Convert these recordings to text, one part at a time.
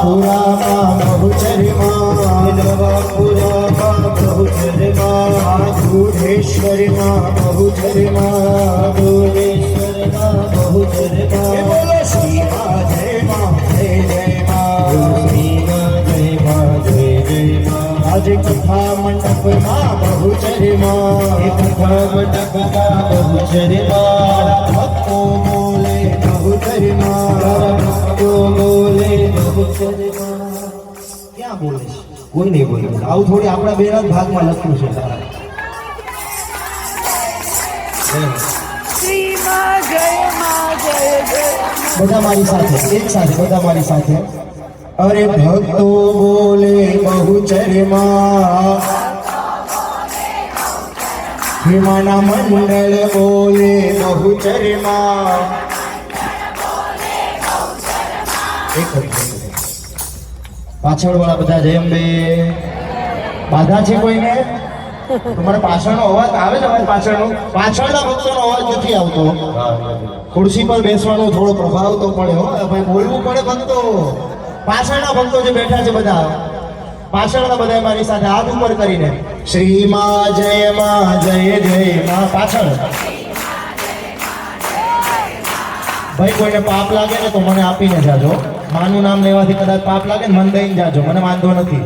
પુરામાં બહુચરીમાં નવાપુરામાં બહુચરીમાં દૂધેશ્વરીમાં બહુચરીમાં દૂધેશ્વરીમાં બહુચરીમાં બોલો શ્રીમાં જયમાં જય જયમાં શ્રીમાં જયમાં જય જયમાં આજે કથા મંડપમાં બહુચરીમાં કથા મંડપમાં બહુચરીમાં ભક્તો બોલે બહુચરીમાં ભક્તો બોલે બહુચરીમાં ક્યાં બોલે કોઈ નહીં બોલે આવું થોડી આપણા બેના ભાગમાં લખ્યું છે શ્રીમાં જયમાં જય જય બધા મારી સાથે એક સાથે બધા મારી સાથે અરે ભક્તો બોલે બહુચરીમાં હિમાના મંડળ બોલે બહુચરીમાં પાછળ વાળા બધા જય અંબે બાધા છે કોઈને તમારે પાછળનો અવાજ આવે છે અમારી પાછળના ભક્તોનો અવાજ નથી આવતો ખુરશી પર બેસવાનો થોડો પ્રભાવ તો પડે હો ભાઈ બોલવું પડે ભક્તો પાછળના ભક્તો જે બેઠા છે બધા પાછળના બધા મારી સાથે હાથ ઉપર કરીને શ્રીમાં જયમાં જય જયમાં પાછળ ભાઈ કોઈને પાપ લાગે ને તો મને આપીને જાજો માનું નામ લેવાથી કદાચ પાપ લાગે ને મન દઈને જાજો મને વાંધો નથી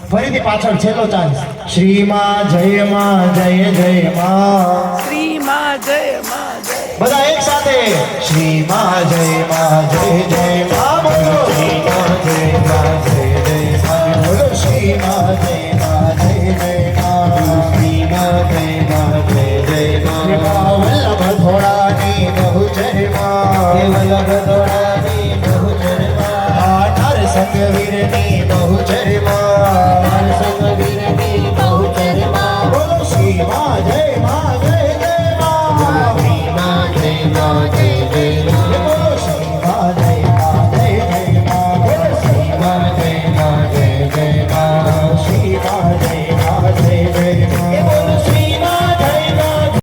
ફરીથી પાછળ છેલ્લો ચાન્સ શ્રીમાં જયમાં જય જયમાં શ્રીમાં જયમાં જય બધા એક સાથે શ્રીમાં જયમાં જય જયમાં બોલો શ્રીમાં જયમાં જય જયમાં બોલો શ્રીમાં જયમાં જય જયમાં શ્રીમાં જયમાં જય જયમાં વલ્લભ ધોળાની બહુચરીમાં વલ્લભ ધોળાની બહુચરીમાં નર સંગ વીરની બહુચરીમાં